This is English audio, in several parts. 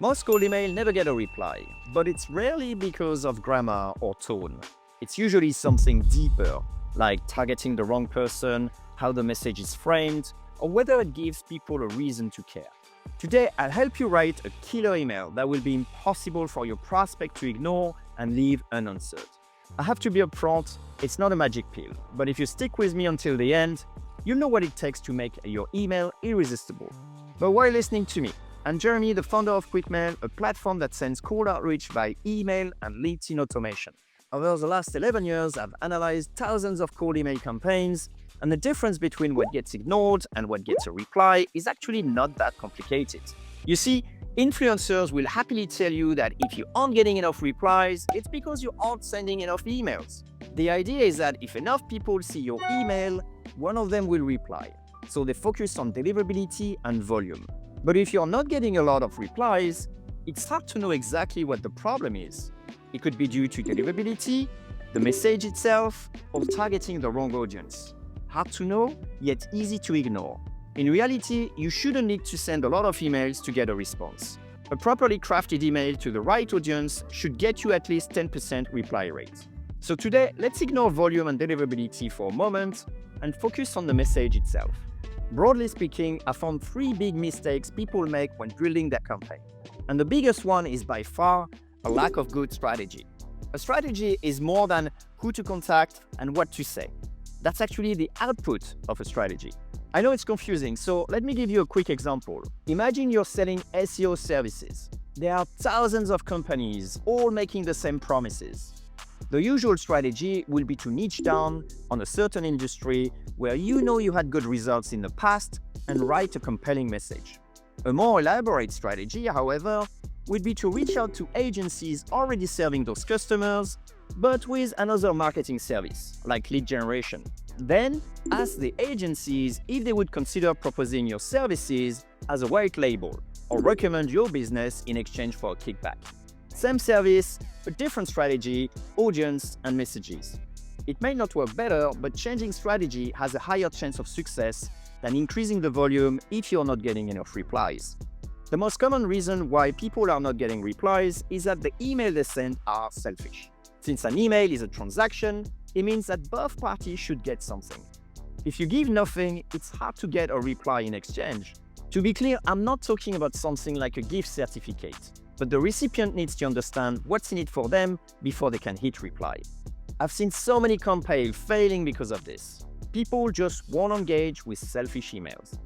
Most cold emails never get a reply, but it's rarely because of grammar or tone. It's usually something deeper, like targeting the wrong person, how the message is framed, or whether it gives people a reason to care. Today, I'll help you write a killer email that will be impossible for your prospect to ignore and leave unanswered. I have to be upfront, it's not a magic pill, but if you stick with me until the end, you'll know what it takes to make your email irresistible. But while listening to me, I'm Jeremy, the founder of QuickMail, a platform that sends cold outreach by email and LinkedIn automation. Over the last 11 years, I've analyzed thousands of cold email campaigns, and the difference between what gets ignored and what gets a reply is actually not that complicated. You see, influencers will happily tell you that if you aren't getting enough replies, it's because you aren't sending enough emails. The idea is that if enough people see your email, one of them will reply. So they focus on deliverability and volume. But if you're not getting a lot of replies, it's hard to know exactly what the problem is. It could be due to deliverability, the message itself, or targeting the wrong audience. Hard to know, yet easy to ignore. In reality, you shouldn't need to send a lot of emails to get a response. A properly crafted email to the right audience should get you at least 10% reply rate. So today, let's ignore volume and deliverability for a moment and focus on the message itself. Broadly speaking, I found 3 big mistakes people make when building their campaign. And the biggest one is by far a lack of good strategy. A strategy is more than who to contact and what to say. That's actually the output of a strategy. I know it's confusing, so let me give you a quick example. Imagine you're selling SEO services. There are thousands of companies all making the same promises. The usual strategy will be to niche down on a certain industry where you know you had good results in the past and write a compelling message. A more elaborate strategy, however, would be to reach out to agencies already serving those customers, but with another marketing service, like lead generation. Then, ask the agencies if they would consider proposing your services as a white label or recommend your business in exchange for a kickback. Same service, but different strategy, audience, and messages. It may not work better, but changing strategy has a higher chance of success than increasing the volume if you're not getting enough replies. The most common reason why people are not getting replies is that the email they send are selfish. Since an email is a transaction, it means that both parties should get something. If you give nothing, it's hard to get a reply in exchange. To be clear, I'm not talking about something like a gift certificate, but the recipient needs to understand what's in it for them before they can hit reply. I've seen so many campaigns failing because of this. People just won't engage with selfish emails.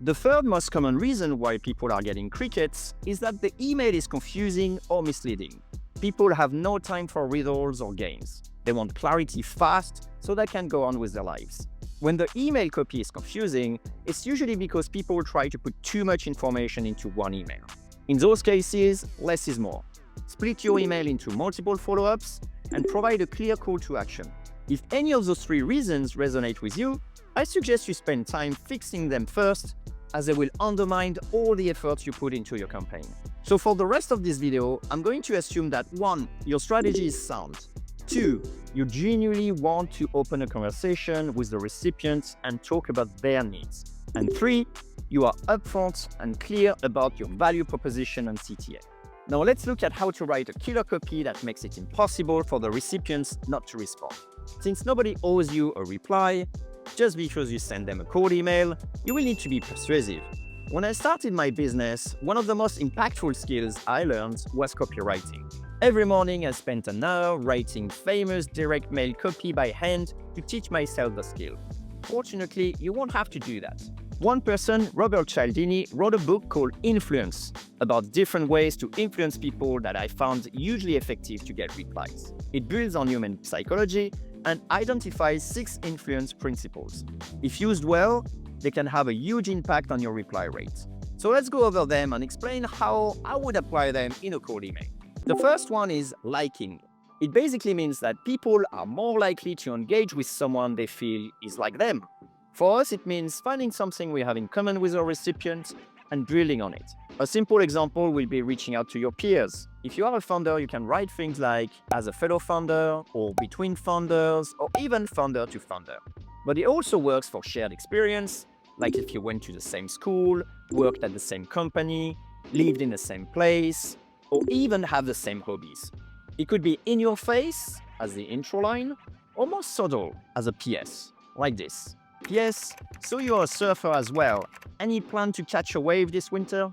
The third most common reason why people are getting crickets is that the email is confusing or misleading. People have no time for riddles or games. They want clarity fast so they can go on with their lives. When the email copy is confusing, it's usually because people try to put too much information into one email. In those cases, less is more. Split your email into multiple follow-ups and provide a clear call to action. If any of those 3 reasons resonate with you, I suggest you spend time fixing them first, as they will undermine all the effort you put into your campaign. So for the rest of this video, I'm going to assume that 1. Your strategy is sound. 2. You genuinely want to open a conversation with the recipient and talk about their needs. And 3. You are upfront and clear about your value proposition and CTA. Now let's look at how to write a killer copy that makes it impossible for the recipients not to respond. Since nobody owes you a reply, just because you send them a cold email, you will need to be persuasive. When I started my business, one of the most impactful skills I learned was copywriting. Every morning I spent an hour writing famous direct mail copy by hand to teach myself the skill. Fortunately, you won't have to do that. One person, Robert Cialdini, wrote a book called Influence about different ways to influence people that I found hugely effective to get replies. It builds on human psychology and identifies 6 influence principles. If used well, they can have a huge impact on your reply rate. So let's go over them and explain how I would apply them in a cold email. The first one is liking. It basically means that people are more likely to engage with someone they feel is like them. For us, it means finding something we have in common with our recipient and drilling on it. A simple example will be reaching out to your peers. If you are a founder, you can write things like as a fellow founder, or between founders, or even founder to founder. But it also works for shared experience, like if you went to the same school, worked at the same company, lived in the same place, or even have the same hobbies. It could be in your face, as the intro line, or more subtle, as a PS, like this. PS, so you're a surfer as well. Any plan to catch a wave this winter?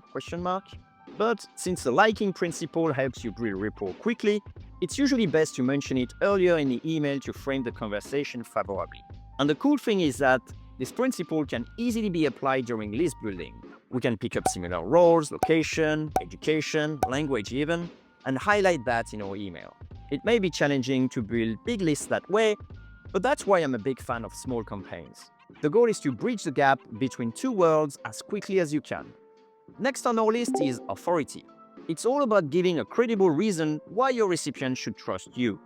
But since the liking principle helps you build rapport quickly, it's usually best to mention it earlier in the email to frame the conversation favorably. And the cool thing is that this principle can easily be applied during list building. We can pick up similar roles, location, education, language even, and highlight that in our email. It may be challenging to build big lists that way, but that's why I'm a big fan of small campaigns. The goal is to bridge the gap between two worlds as quickly as you can. Next on our list is authority. It's all about giving a credible reason why your recipient should trust you.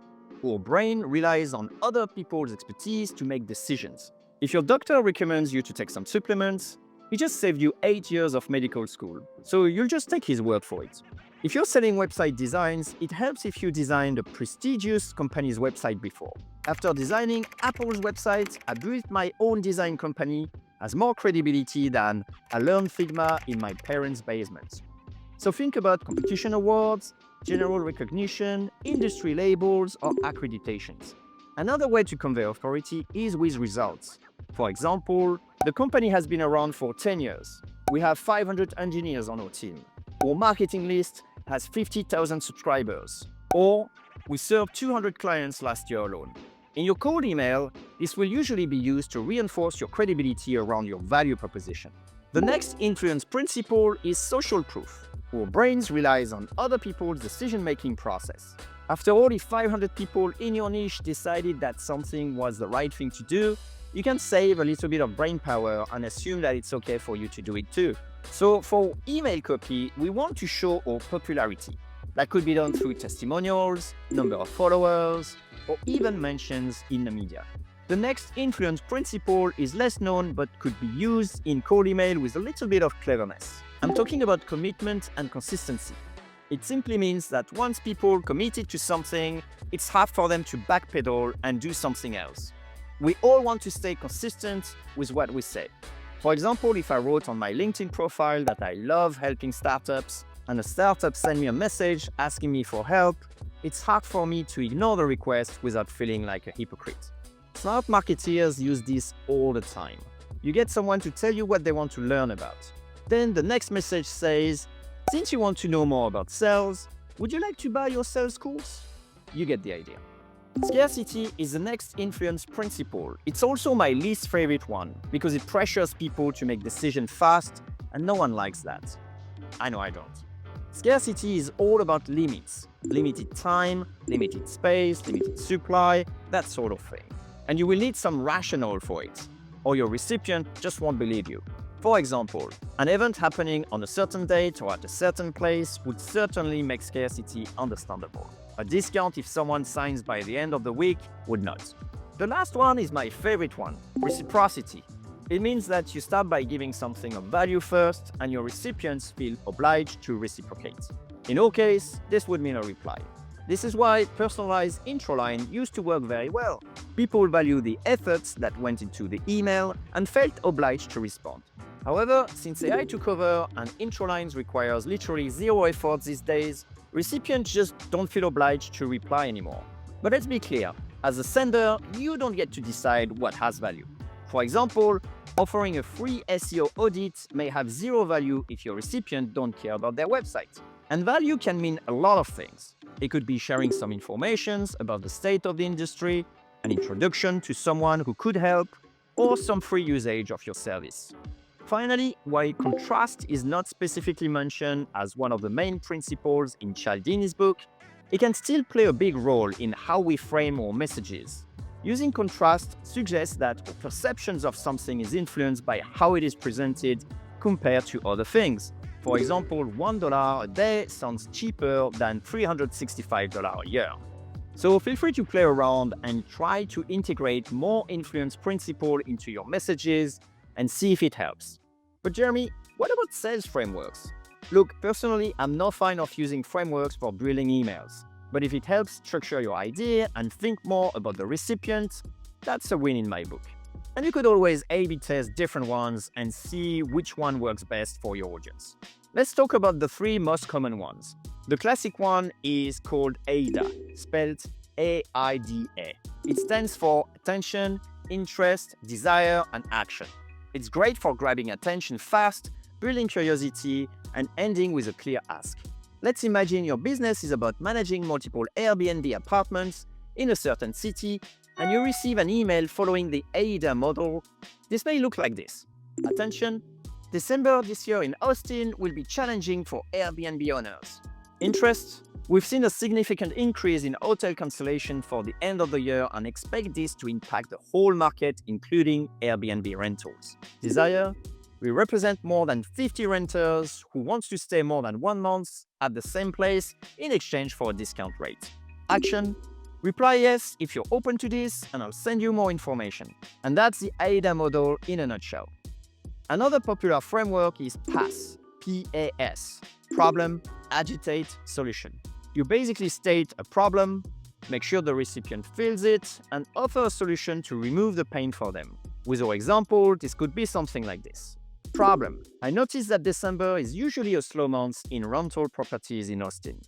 Our brain relies on other people's expertise to make decisions. If your doctor recommends you to take some supplements, he just saved you 8 years of medical school, so you'll just take his word for it. If you're selling website designs, it helps if you designed a prestigious company's website before. After designing Apple's website, I built my own design company, has more credibility than I learned Figma in my parents' basement. So think about competition awards, general recognition, industry labels, or accreditations. Another way to convey authority is with results. For example, the company has been around for 10 years. We have 500 engineers on our team. Our marketing list has 50,000 subscribers. Or we served 200 clients last year alone. In your cold email, this will usually be used to reinforce your credibility around your value proposition. The next influence principle is social proof. Our brains relies on other people's decision-making process. After all, if 500 people in your niche decided that something was the right thing to do, you can save a little bit of brain power and assume that it's okay for you to do it too. So for email copy, we want to show our popularity. That could be done through testimonials, number of followers, or even mentions in the media. The next influence principle is less known but could be used in cold email with a little bit of cleverness. I'm talking about commitment and consistency. It simply means that once people committed to something, it's hard for them to backpedal and do something else. We all want to stay consistent with what we say. For example, if I wrote on my LinkedIn profile that I love helping startups, and a startup sent me a message asking me for help, it's hard for me to ignore the request without feeling like a hypocrite. Smart marketeers use this all the time. You get someone to tell you what they want to learn about. Then the next message says, since you want to know more about sales, would you like to buy your sales course? You get the idea. Scarcity is the next influence principle. It's also my least favorite one because it pressures people to make decisions fast, and no one likes that. I know I don't. Scarcity is all about limits. Limited time, limited space, limited supply, that sort of thing. And you will need some rationale for it, or your recipient just won't believe you. For example, an event happening on a certain date or at a certain place would certainly make scarcity understandable. A discount if someone signs by the end of the week would not. The last one is my favorite one, reciprocity. It means that you start by giving something of value first, and your recipients feel obliged to reciprocate. In our case, this would mean a reply. This is why personalized intro line used to work very well. People value the efforts that went into the email and felt obliged to respond. However, since AI took over and intro lines requires literally zero effort these days, recipients just don't feel obliged to reply anymore. But let's be clear, as a sender, you don't get to decide what has value. For example, offering a free SEO audit may have zero value if your recipient don't care about their website. And value can mean a lot of things. It could be sharing some information about the state of the industry, an introduction to someone who could help, or some free usage of your service. Finally, while contrast is not specifically mentioned as one of the main principles in Cialdini's book, it can still play a big role in how we frame our messages. Using contrast suggests that our perceptions of something is influenced by how it is presented compared to other things. For example, $1 a day sounds cheaper than $365 a year. So feel free to play around and try to integrate more influence principle into your messages and see if it helps. But Jeremy, what about sales frameworks? Look, personally, I'm no fan of using frameworks for building emails. But if it helps structure your idea and think more about the recipient, that's a win in my book. And you could always A/B test different ones and see which one works best for your audience. Let's talk about the three most common ones. The classic one is called AIDA, spelled AIDA. It stands for attention, interest, desire, and action. It's great for grabbing attention fast, building curiosity, and ending with a clear ask. Let's imagine your business is about managing multiple Airbnb apartments in a certain city, and you receive an email following the AIDA model. This may look like this. Attention, December this year in Austin will be challenging for Airbnb owners. Interest, we've seen a significant increase in hotel cancellation for the end of the year and expect this to impact the whole market, including Airbnb rentals. Desire, we represent more than 50 renters who want to stay more than 1 month at the same place in exchange for a discount rate. Action, reply yes if you're open to this and I'll send you more information. And that's the AIDA model in a nutshell. Another popular framework is PAS, P-A-S, problem, agitate, solution. You basically state a problem, make sure the recipient feels it, and offer a solution to remove the pain for them. With our example, this could be something like this. Problem, I noticed that December is usually a slow month in rental properties in Austin.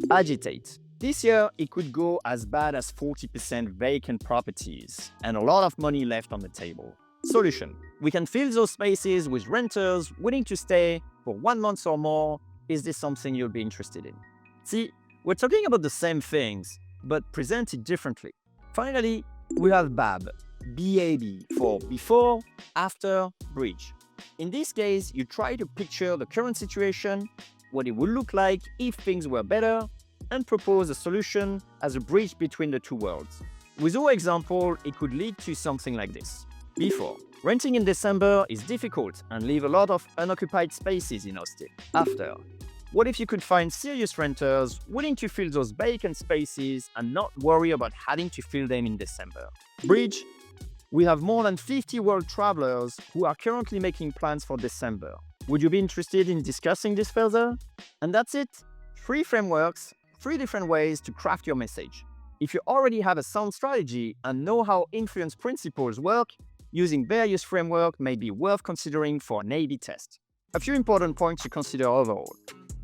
Agitate, this year it could go as bad as 40% vacant properties and a lot of money left on the table. Solution, we can fill those spaces with renters willing to stay for 1 month or more. Is this something you'll be interested in? See, we're talking about the same things, but presented differently. Finally, we have BAB, B-A-B, for before, after, bridge. In this case, you try to picture the current situation, what it would look like if things were better, and propose a solution as a bridge between the two worlds. With our example, it could lead to something like this. Before, renting in December is difficult and leave a lot of unoccupied spaces in Austin. After, what if you could find serious renters willing to fill those vacant spaces and not worry about having to fill them in December? Bridge, we have more than 50 world travelers who are currently making plans for December. Would you be interested in discussing this further? And that's it. 3 frameworks, 3 different ways to craft your message. If you already have a sound strategy and know how influence principles work, using various frameworks may be worth considering for an A/B test. A few important points to consider overall.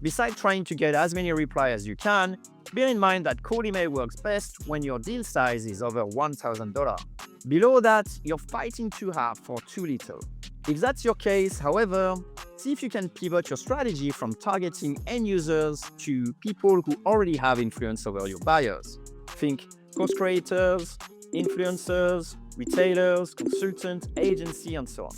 Besides trying to get as many replies as you can, bear in mind that cold email works best when your deal size is over $1,000. Below that, you're fighting too hard for too little. If that's your case, however, see if you can pivot your strategy from targeting end users to people who already have influence over your buyers. Think course creators, influencers, retailers, consultants, agency, and so on.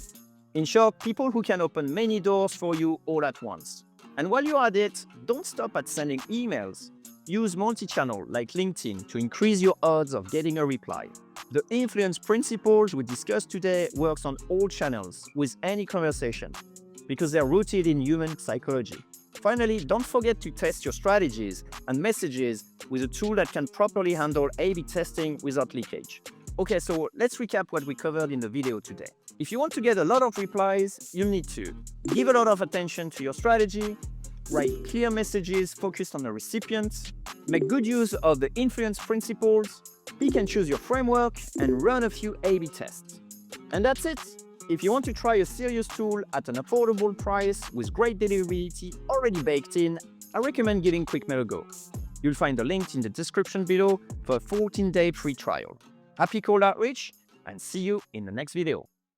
In short, people who can open many doors for you all at once. And while you're at it, don't stop at sending emails. Use multi-channel like LinkedIn to increase your odds of getting a reply. The influence principles we discussed today works on all channels with any conversation because they're rooted in human psychology. Finally, don't forget to test your strategies and messages with a tool that can properly handle A/B testing without leakage. Okay, so let's recap what we covered in the video today. If you want to get a lot of replies, you'll need to give a lot of attention to your strategy, write clear messages focused on the recipient, make good use of the influence principles, pick and choose your framework, and run a few A/B tests. And that's it. If you want to try a serious tool at an affordable price with great deliverability already baked in, I recommend giving QuickMail a go. You'll find the link in the description below for a 14-day free trial. Happy cold outreach, and see you in the next video.